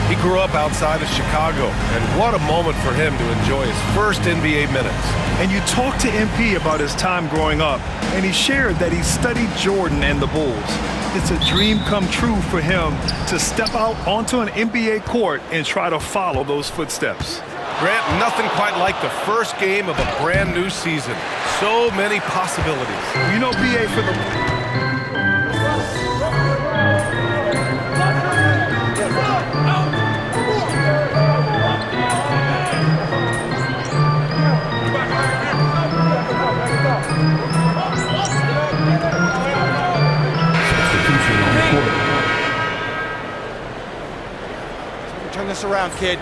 He grew up outside of Chicago, and what a moment for him to enjoy his first NBA minutes. And you talked to MP about his time growing up, and he shared that he studied Jordan and the Bulls. It's a dream come true for him to step out onto an NBA court and try to follow those footsteps. Grant, nothing quite like the first game of a brand new season. So many possibilities. You know, BA, for the... Turn this around, kid.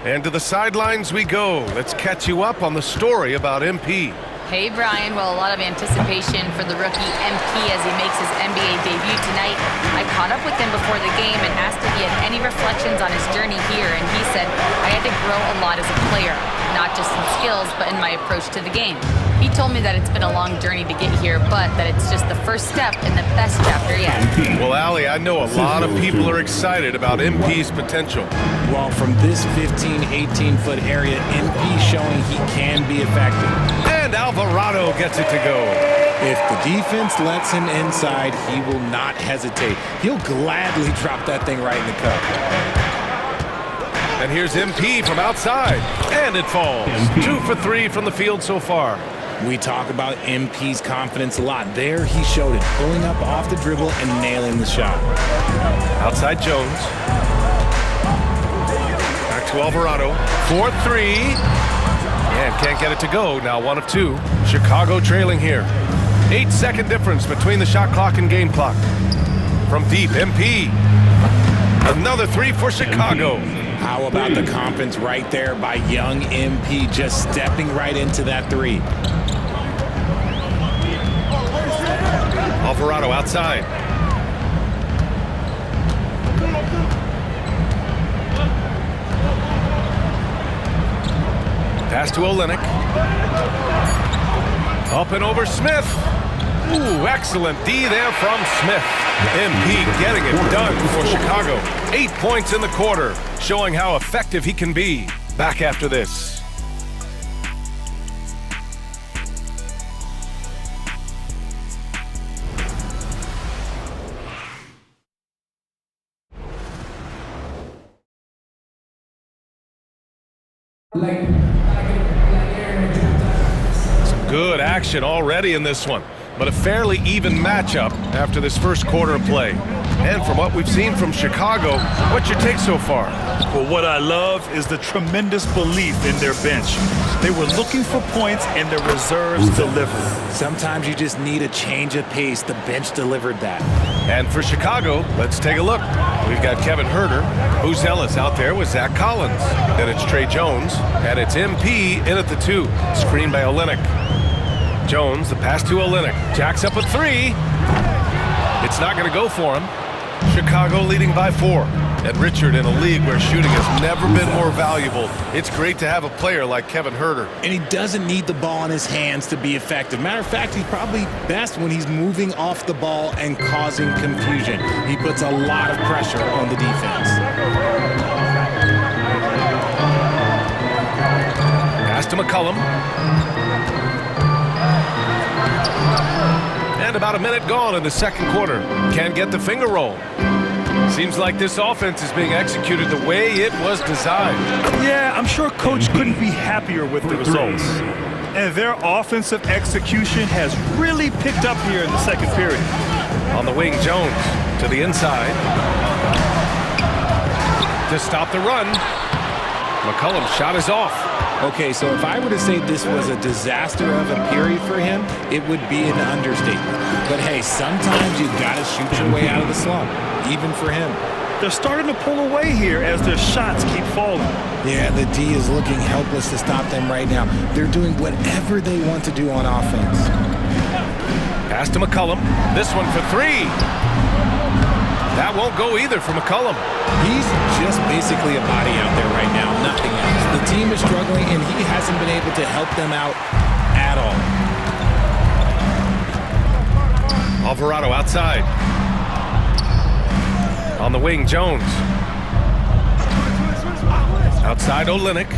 And to the sidelines we go. Let's catch you up on the story about MP. Hey, Brian. Well, a lot of anticipation for the rookie MP as he makes his NBA debut tonight. I caught up with him before the game and asked if he had any reflections on his journey here, and he said, I had to grow a lot as a player, not just in skills, but in my approach to the game. He told me that it's been a long journey to get here, but that it's just the first step in the best chapter yet. Well, Allie, I know a lot of people are excited about MP's potential. Well, from this 15, 18-foot area, MP showing he can be effective. And Alvarado gets it to go. If the defense lets him inside, he will not hesitate. He'll gladly drop that thing right in the cup. And here's MP from outside, and it falls. 2 for 3 from the field so far. We talk about MP's confidence a lot. There he showed it, pulling up off the dribble and nailing the shot. Outside Jones. Back to Alvarado. 4-3. And can't get it to go. Now 1 of 2. Chicago trailing here. 8-second difference between the shot clock and game clock. From deep, MP. Another 3 for Chicago. How about the confidence right there by young MP, just stepping right into that 3. Alvarado outside. Pass to Olynyk. Up and over Smith. Ooh, excellent D there from Smith. MP getting it done for Chicago. 8 points in the quarter, showing how effective he can be. Back after this. Some good action already in this one, but a fairly even matchup after this first quarter of play. And from what we've seen from Chicago, what's your take so far? Well, what I love is the tremendous belief in their bench. They were looking for points, and their reserves delivered. Sometimes you just need a change of pace. The bench delivered that. And for Chicago, let's take a look. We've got Kevin Huerter. Who's Ellis out there with Zach Collins. Then it's Trey Jones, and it's MP in at the 2. Screen by Olynyk. Jones, the pass to Olynyk. Jacks up a 3. It's not going to go for him. Chicago leading by 4. And Richard, in a league where shooting has never been more valuable, it's great to have a player like Kevin Huerter. And he doesn't need the ball in his hands to be effective. Matter of fact, he's probably best when he's moving off the ball and causing confusion. He puts a lot of pressure on the defense. Pass to McCollum. And about a minute gone in the second quarter. Can't get the finger roll. Seems like this offense is being executed the way it was designed. Yeah, I'm sure Coach couldn't be happier with the results. And their offensive execution has really picked up here in the second period. On the wing, Jones to the inside. To stop the run. McCollum's shot is off. Okay, so if I were to say this was a disaster of a period for him, it would be an understatement. But hey, sometimes you've got to shoot your way out of the slump, even for him. They're starting to pull away here as their shots keep falling. Yeah, the D is looking helpless to stop them right now. They're doing whatever they want to do on offense. Pass to McCollum. This one for 3. That won't go either for McCollum. He's just basically a body out there right now, nothing else. The team is struggling, and he hasn't been able to help them out at all. Alvarado outside. On the wing, Jones. Outside, Olenek.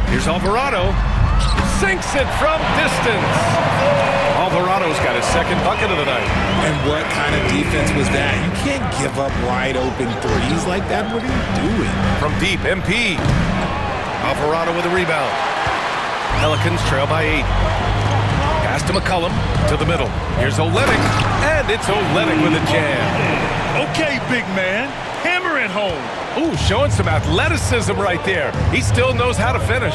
Here's Alvarado. Sinks it from distance. Alvarado's got his second bucket of the night. And what kind of defense was that? You can't give up wide open threes like that. What are you doing? From deep, MP. Alvarado with a rebound. Pelicans trail by 8. Pass to McCollum, to the middle. Here's Olenek, and it's Olenek with a jam. Okay, big man. Hammer it home. Ooh, showing some athleticism right there. He still knows how to finish.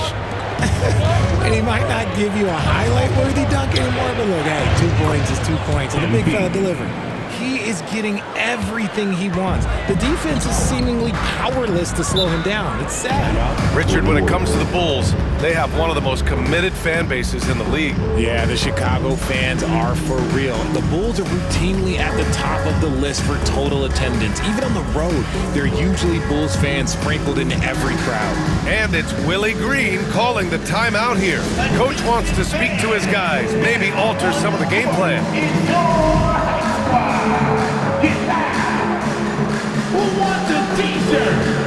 And he might not give you a highlight-worthy dunk anymore, but look, hey, 2 points is 2 points, and the big fella delivering. He is getting everything he wants. The defense is seemingly powerless to slow him down. It's sad. Richard, when it comes to the Bulls, they have one of the most committed fan bases in the league. Yeah, the Chicago fans are for real. The Bulls are routinely at the top of the list for total attendance. Even on the road, there are usually Bulls fans sprinkled into every crowd. And it's Willie Green calling the timeout here. Coach wants to speak to his guys, maybe alter some of the game plan. Get back! Who wants a t-shirt?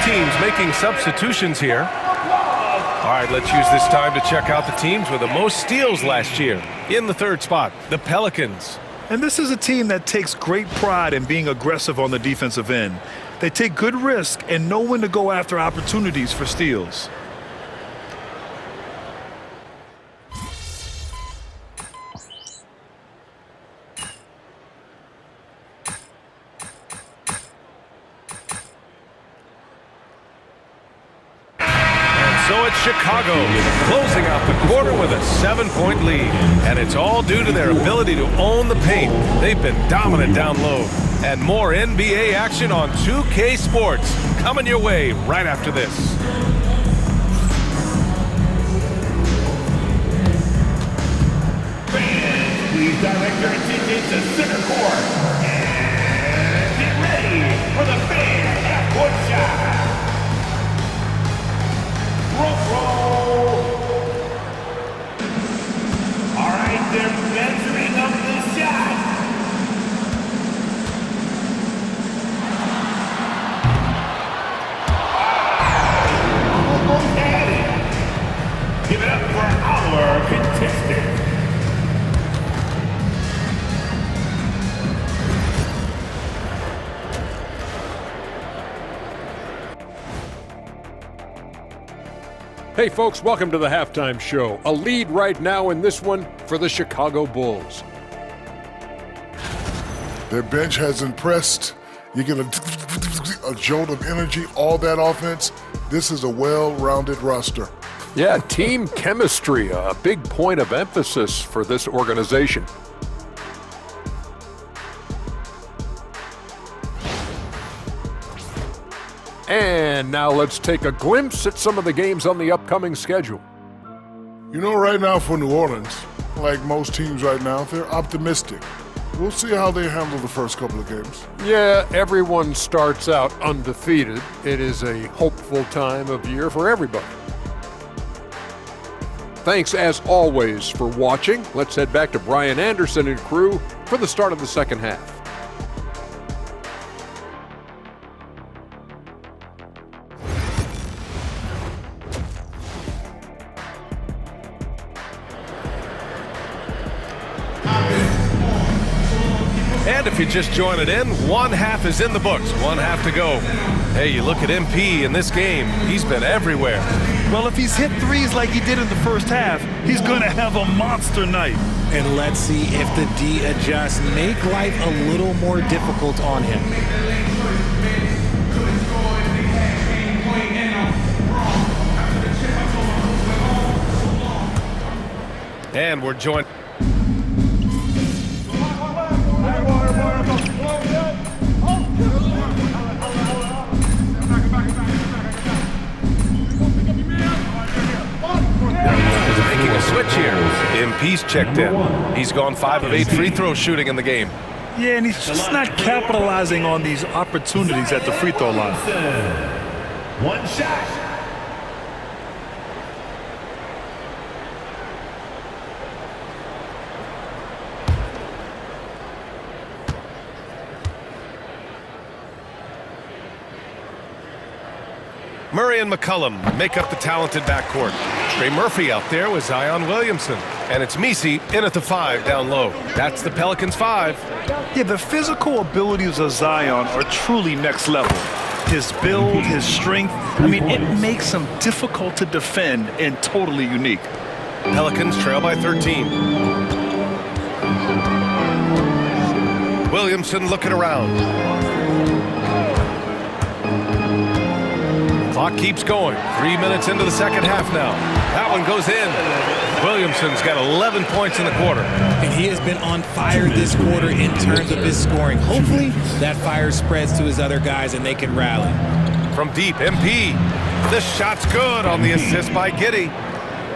Teams making substitutions here. All right, let's use this time to check out the teams with the most steals last year. In the third spot, the Pelicans. And this is a team that takes great pride in being aggressive on the defensive end. They take good risk and know when to go after opportunities for steals. So it's Chicago closing out the quarter with a 7-point lead. And it's all due to their ability to own the paint. They've been dominant down low. And more NBA action on 2K Sports coming your way right after this. Fans, please direct your attention to center court. And get ready for the fan half-court shot. Roll. All right, they're measuring up the shot. Almost had it. Give it up for our contestant. Hey folks, welcome to the halftime show. A lead right now in this one for the Chicago Bulls. Their bench has impressed. You get a jolt of energy, all that offense. This is a well-rounded roster. Yeah, team chemistry, a big point of emphasis for this organization. And now let's take a glimpse at some of the games on the upcoming schedule. You know, right now for New Orleans, like most teams right now, they're optimistic. We'll see how they handle the first couple of games. Yeah, everyone starts out undefeated. It is a hopeful time of year for everybody. Thanks as always for watching. Let's head back to Brian Anderson and crew for the start of the second half. And if you're just joining in, one half is in the books, one half to go. Hey, you look at MP in this game, he's been everywhere. Well, if he's hit threes like he did in the first half, he's going to have a monster night. And let's see if the D adjusts, make life a little more difficult on him. And we're joined. Making a switch here. MP's checked in. He's gone 5 of 8 free throw shooting in the game. Yeah, and he's just not capitalizing on these opportunities at the free throw line. One shot. Murray and McCullum make up the talented backcourt. Trey Murphy out there with Zion Williamson. And it's Messi in at the 5 down low. That's the Pelicans 5. Yeah, the physical abilities of Zion are truly next level. His build, his strength, I mean, it makes him difficult to defend and totally unique. Pelicans trail by 13. Williamson looking around. Clock keeps going. 3 minutes into the second half now. That one goes in. Williamson's got 11 points in the quarter. And he has been on fire this quarter in terms of his scoring. Hopefully that fire spreads to his other guys and they can rally. From deep, MP. The shot's good on the assist by Giddey.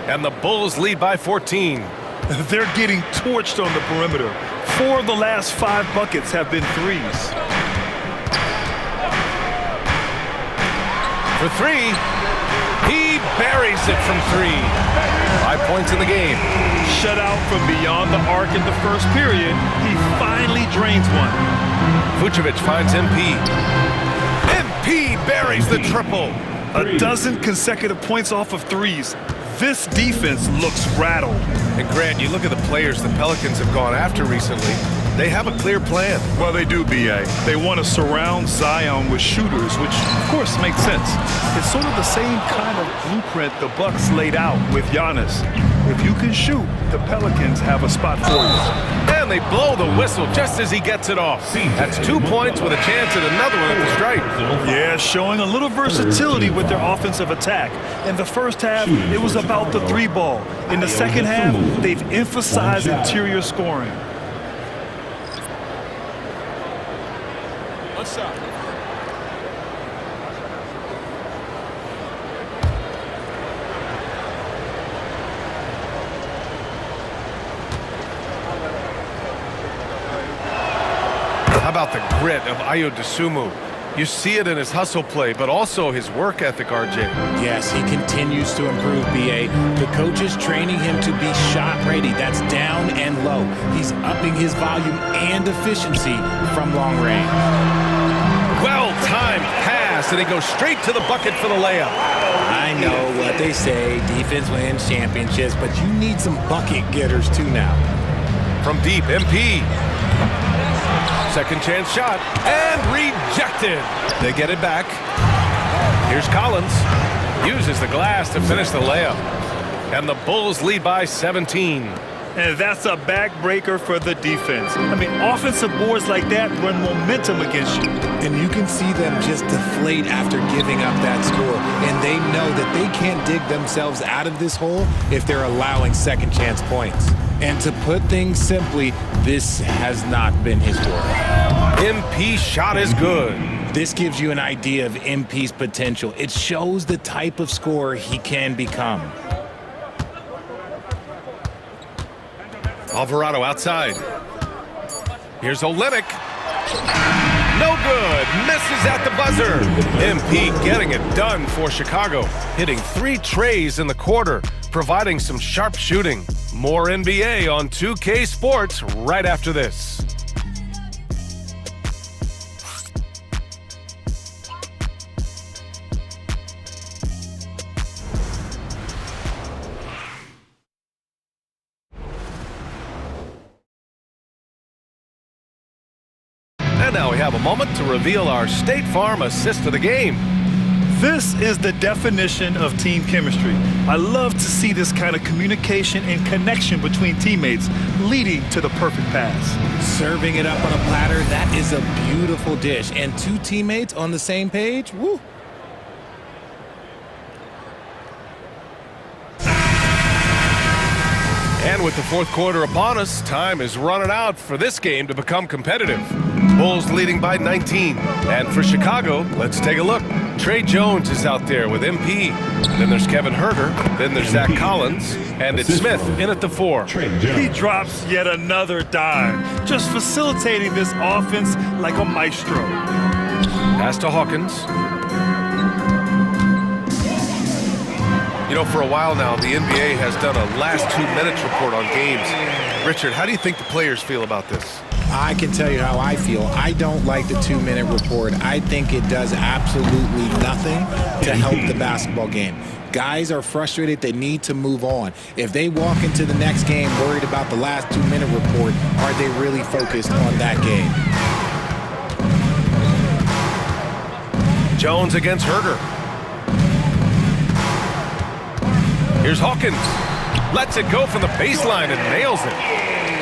And the Bulls lead by 14. They're getting torched on the perimeter. 4 of the last 5 buckets have been threes. For 3, he buries it from 3. 5 points in the game. Shut out from beyond the arc in the first period. He finally drains one. Vucevic finds MP. MP buries the triple. A dozen consecutive points off of threes. This defense looks rattled. And Grant, you look at the players the Pelicans have gone after recently. They have a clear plan. Well, they do, B.A. They want to surround Zion with shooters, which, of course, makes sense. It's sort of the same kind of blueprint the Bucks laid out with Giannis. If you can shoot, the Pelicans have a spot for you. And they blow the whistle just as he gets it off. That's 2 points with a chance at another one at the stripe. Yeah, showing a little versatility with their offensive attack. In the first half, it was about the 3 ball. In the second half, they've emphasized interior scoring. What's up? How about the grit of Ayo Dosunmu? You see it in his hustle play, but also his work ethic, RJ. Yes, he continues to improve, B.A. The coach is training him to be shot ready. That's down and low. He's upping his volume and efficiency from long range. Well-timed pass, and he goes straight to the bucket for the layup. I know what they say, defense wins championships, but you need some bucket getters too now. From deep, MP. Second chance shot, and rejected. They get it back. Here's Collins. Uses the glass to finish the layup. And the Bulls lead by 17. And that's a backbreaker for the defense. I mean, offensive boards like that run momentum against you. And you can see them just deflate after giving up that score. And they know that they can't dig themselves out of this hole if they're allowing second chance points. And to put things simply, this has not been his work. MP shot is good. This gives you an idea of MP's potential. It shows the type of scorer he can become. Alvarado outside. Here's Olynyk. No good. Misses at the buzzer. MP getting it done for Chicago. Hitting 3 trays in the quarter. providing some sharp shooting. More NBA on 2K Sports right after this. And now we have a moment to reveal our State Farm assist of the game. This is the definition of team chemistry. I love to see this kind of communication and connection between teammates leading to the perfect pass. Serving it up on a platter, that is a beautiful dish. And two teammates on the same page, woo. And with the fourth quarter upon us, time is running out for this game to become competitive. Bulls leading by 19. And for Chicago, let's take a look. Trey Jones is out there with MP. Then there's Kevin Herter. Then there's Zach Collins. And it's Smith in at the 4. He drops yet another dime, just facilitating this offense like a maestro. Pass to Hawkins. You know, for a while now, the NBA has done a last 2 minutes report on games. Richard, how do you think the players feel about this? I can tell you how I feel. I don't like the 2-minute report. I think it does absolutely nothing to help the basketball game. Guys are frustrated. They need to move on. If they walk into the next game worried about the last 2-minute report, are they really focused on that game? Jones against Herter. Here's Hawkins. Lets it go from the baseline and nails it.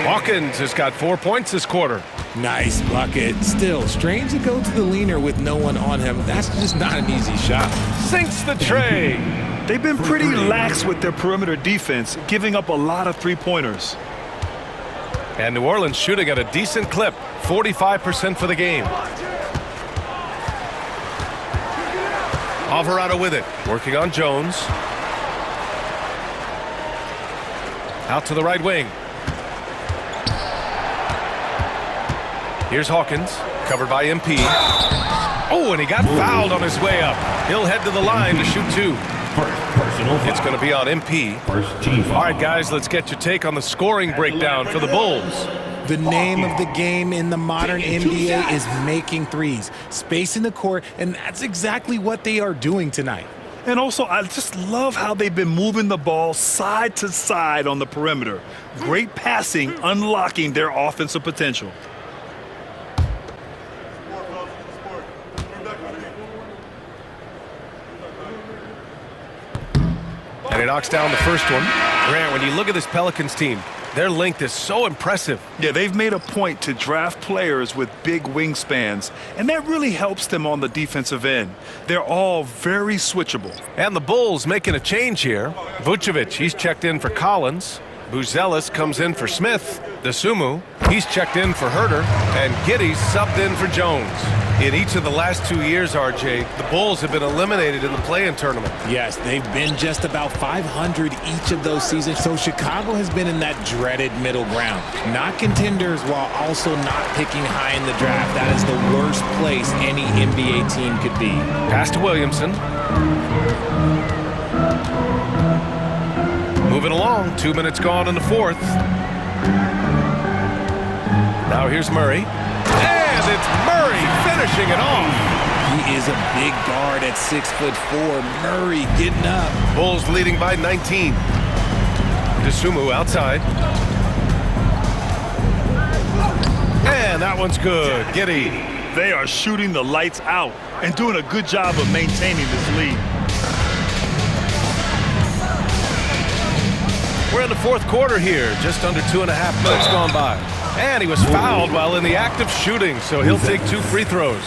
Hawkins has got 4 points this quarter. Nice bucket. Still, strange to go to the leaner with no one on him. That's just not an easy shot. Sinks the tray. They've been pretty lax with their perimeter defense, giving up a lot of three-pointers. And New Orleans shooting at a decent clip, 45% for the game. Alvarado with it, working on Jones. Out to the right wing. Here's Hawkins, covered by MP. Oh, and he got fouled on his way up. He'll head to the line to shoot 2. It's going to be on MP. All right, guys, let's get your take on the scoring breakdown for the Bulls. The name of the game in the modern NBA is making threes, spacing the court, and that's exactly what they are doing tonight. And also, I just love how they've been moving the ball side to side on the perimeter. Great passing, unlocking their offensive potential. And he knocks down the first one. Grant, when you look at this Pelicans team, their length is so impressive. Yeah, they've made a point to draft players with big wingspans, and that really helps them on the defensive end. They're all very switchable. And the Bulls making a change here. Vucevic, he's checked in for Collins. Buzelis comes in for Smith. Desumu, he's checked in for Herter. And Giddey's subbed in for Jones. In each of the last 2 years, RJ, the Bulls have been eliminated in the play-in tournament. Yes, they've been just about 500 each of those seasons, so Chicago has been in that dreaded middle ground. Not contenders while also not picking high in the draft. That is the worst place any NBA team could be. Pass to Williamson. Moving along, 2 minutes gone in the fourth. Now here's Murray. And it's Murray finishing it off. He is a big guard at 6'4". Murray getting up. Bulls leading by 19. Desumu outside. And that one's good. Giddey. They are shooting the lights out and doing a good job of maintaining this lead. We're in the fourth quarter here, just under 2.5 minutes gone by. And he was fouled while in the act of shooting, so he'll take 2 free throws.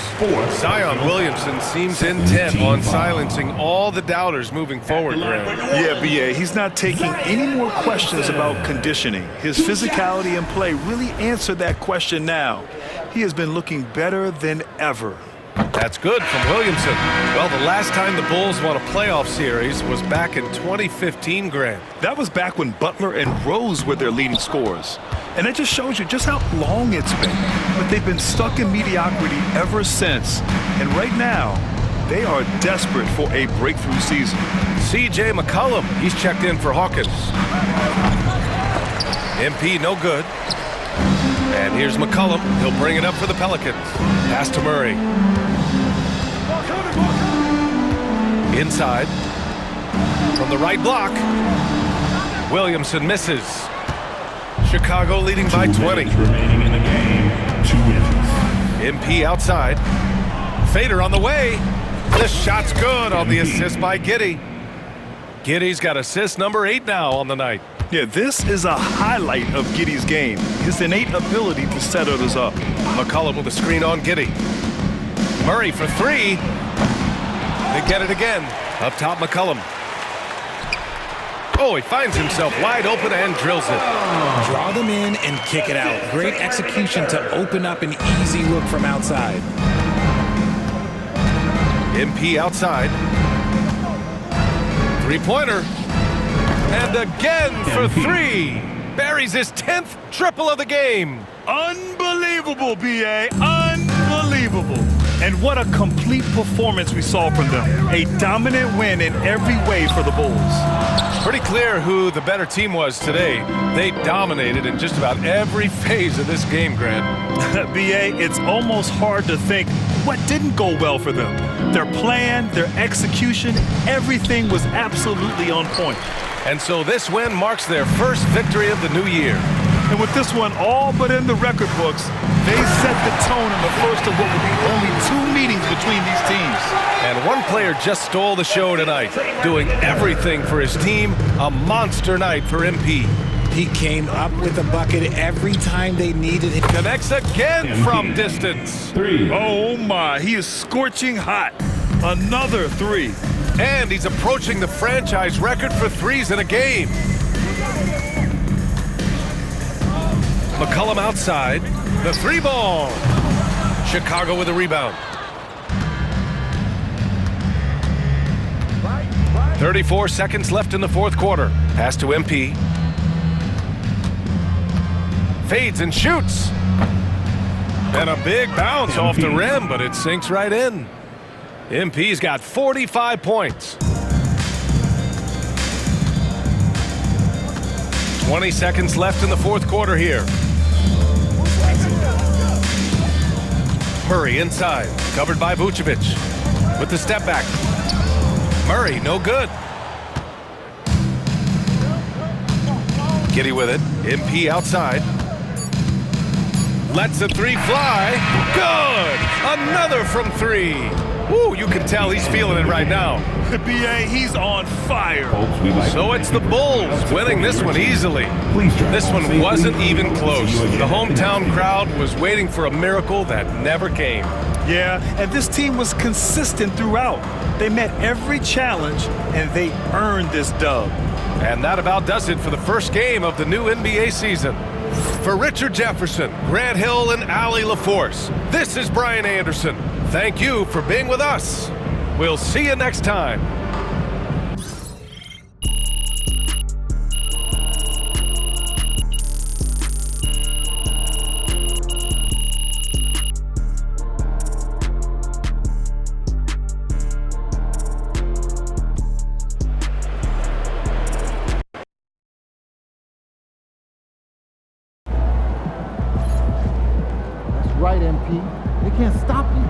Zion Williamson seems intent on silencing all the doubters moving forward, Graham. Yeah, B.A., he's not taking any more questions about conditioning. His physicality and play really answered that question now. He has been looking better than ever. That's good from Williamson. Well, the last time the Bulls won a playoff series was back in 2015, Graham. That was back when Butler and Rose were their leading scorers. And that just shows you just how long it's been. But they've been stuck in mediocrity ever since. And right now, They are desperate for a breakthrough season. C.J. McCollum, he's checked in for Hawkins. MP no good. And here's McCollum. He'll bring it up for the Pelicans. Pass to Murray. Inside. From the right block. Williamson misses. Chicago leading by 20. Remaining in the game. 2 minutes. MP outside. Fader on the way. The shot's good on the assist by Giddey. Giddey's got assist number 8 now on the night. Yeah, this is a highlight of Giddey's game. His innate ability to set others up. McCollum with a screen on Giddey. Murray for 3. They get it again. Up top, McCollum. Oh, he finds himself wide open and drills it. Draw them in and kick it out. Great execution to open up an easy look from outside. MP outside. 3-pointer. And again for 3. Buries his 10th triple of the game. Unbelievable, B.A. Unbelievable. And what a complete performance we saw from them. A dominant win in every way for the Bulls. It's pretty clear who the better team was today. They dominated in just about every phase of this game, Grant. B.A., it's almost hard to think what didn't go well for them. Their plan, their execution, everything was absolutely on point. And so this win marks their first victory of the new year. And with this one all but in the record books, they set the tone in the first of what would be only 2 meetings between these teams. And one player just stole the show tonight, doing everything for his team. A monster night for MP. He came up with a bucket every time they needed him. Connects again from distance. 3. Oh my, he is scorching hot. Another 3. And he's approaching the franchise record for threes in a game. McCollum outside. The 3-ball. Chicago with a rebound. 34 seconds left in the 4th quarter. Pass to MP. Fades and shoots. And a big bounce off the rim, but it sinks right in. MP's got 45 points. 20 seconds left in the 4th quarter here. Murray inside, covered by Vucevic. With the step back. Murray, no good. Giddey with it. MP outside. Lets the 3 fly. Good! Another from 3. Woo, you can tell he's feeling it right now. B.A., he's on fire. So it's the Bulls winning this one easily. This one wasn't even close. The hometown crowd was waiting for a miracle that never came. Yeah, and this team was consistent throughout. They met every challenge, and they earned this dub. And that about does it for the first game of the new NBA season. For Richard Jefferson, Grant Hill, and Allie LaForce, this is Brian Anderson. Thank you for being with us. We'll see you next time. That's right, MP. They can't stop you.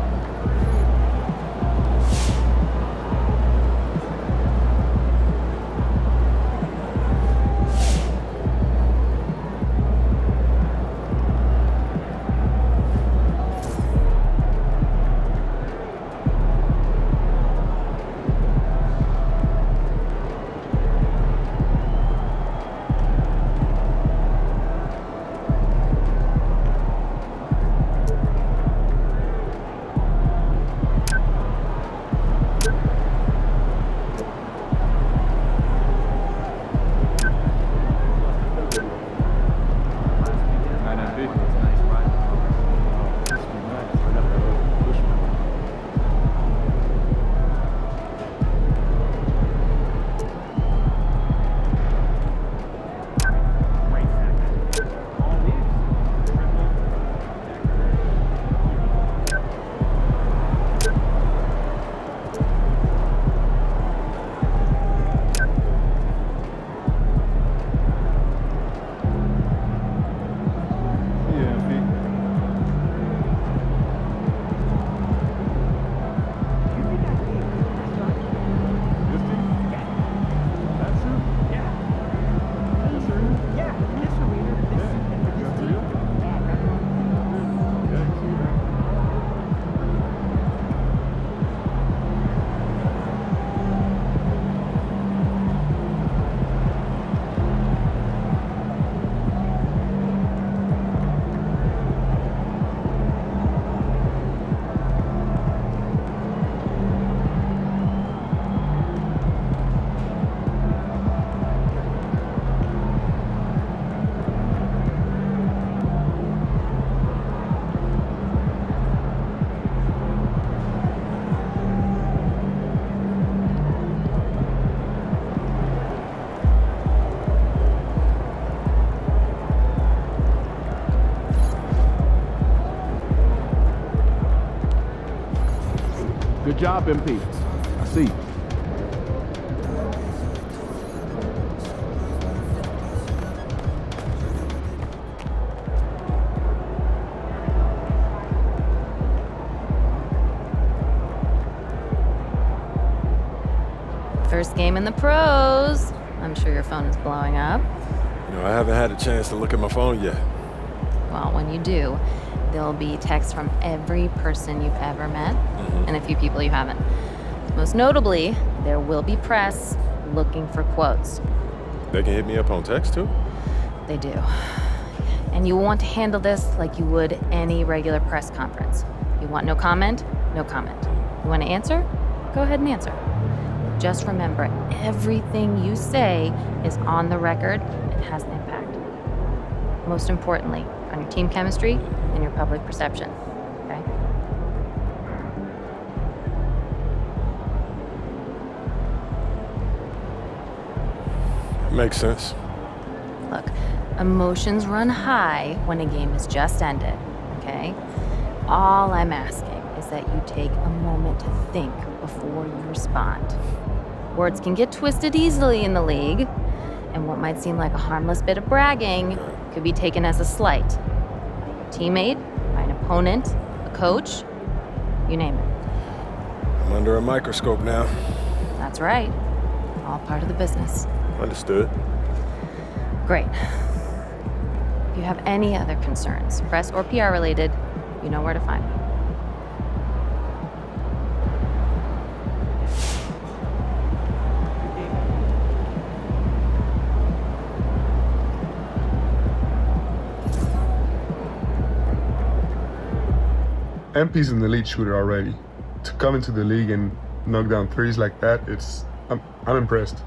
Good job, MP. I see. First game in the pros. I'm sure your phone is blowing up. You know, I haven't had a chance to look at my phone yet. Well, when you do, there'll be texts from every person you've ever met and a few people you haven't. Most notably, there will be press looking for quotes. They can hit me up on text too? They do. And you want to handle this like you would any regular press conference. You want no comment? No comment. You want to answer? Go ahead and answer. Just remember, everything you say is on the record and has an impact. Most importantly, on your team chemistry and your public perception, okay? Makes sense. Look, emotions run high when a game is just ended, okay? All I'm asking is that you take a moment to think before you respond. Words can get twisted easily in the league, and what might seem like a harmless bit of bragging could be taken as a slight by your teammate, by an opponent, a coach, you name it. I'm under a microscope now. That's right. All part of the business. Understood. Great. If you have any other concerns, press or PR related, you know where to find me. MP's an elite shooter already. To come into the league and knock down threes like that, I'm impressed.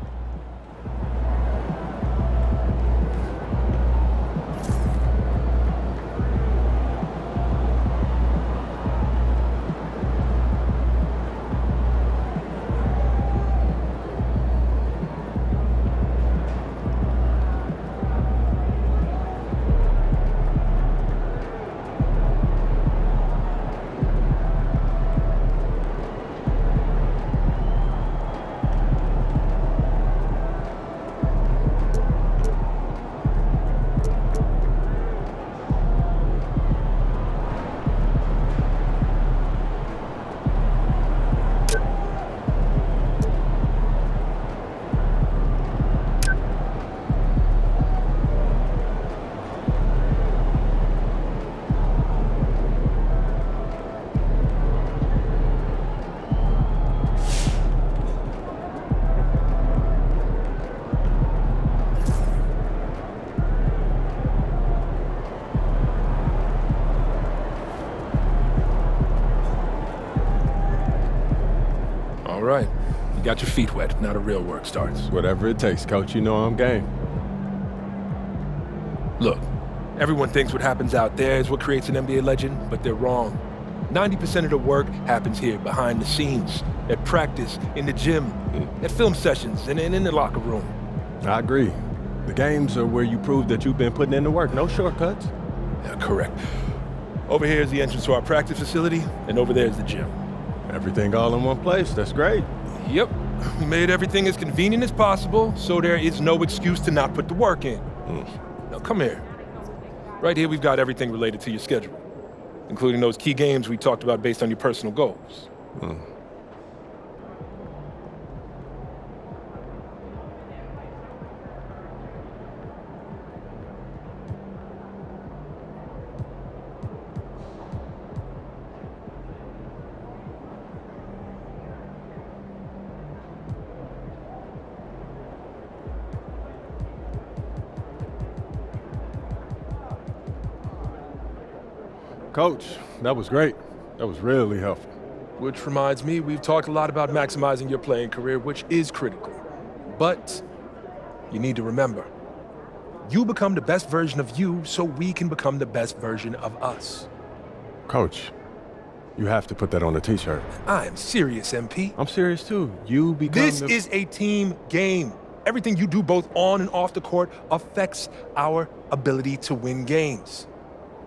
All right. You got your feet wet. Now the real work starts. Whatever it takes, Coach. You know I'm game. Look, everyone thinks what happens out there is what creates an NBA legend, but they're wrong. 90% of the work happens here, behind the scenes, at practice, in the gym, at film sessions, and in the locker room. I agree. The games are where you prove that you've been putting in the work. No shortcuts. Yeah, correct. Over here is the entrance to our practice facility, and over there is the gym. Everything all in one place. That's great. Yep. We made everything as convenient as possible, so there is no excuse to not put the work in. Now, come here. Right here, we've got everything related to your schedule, including those key games we talked about based on your personal goals. Coach, that was great. That was really helpful. Which reminds me, we've talked a lot about maximizing your playing career, which is critical. But you need to remember, you become the best version of you so we can become the best version of us. Coach, you have to put that on a t-shirt. I am serious, MP. I'm serious too. You become This is a team game. Everything you do both on and off the court affects our ability to win games.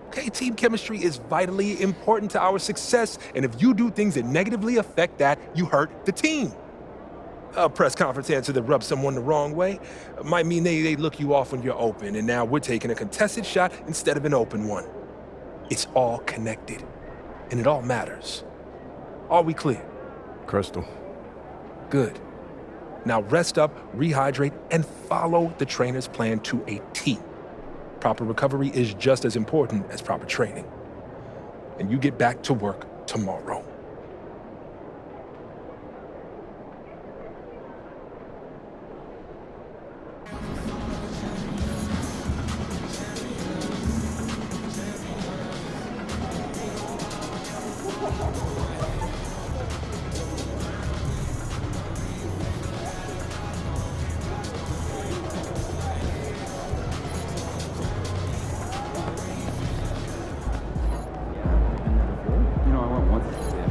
Okay, team chemistry is vitally important to our success, and if you do things that negatively affect that, you hurt the team. A press conference answer that rubs someone the wrong way might mean they look you off when you're open, and now we're taking a contested shot instead of an open one. It's all connected, and it all matters. Are we clear? Crystal. Good. Now rest up, rehydrate, and follow the trainer's plan to a T. Proper recovery is just as important as proper training. And you get back to work tomorrow. You know, I went once.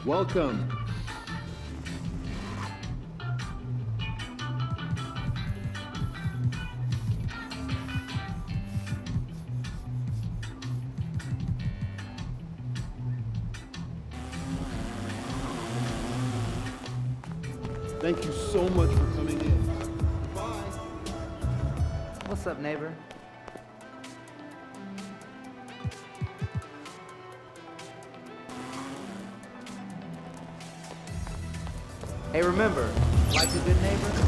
Welcome. Thank you so much for coming in. Bye. What's up, neighbor? Hey, remember, like a good neighbor,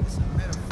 It's a metaphor.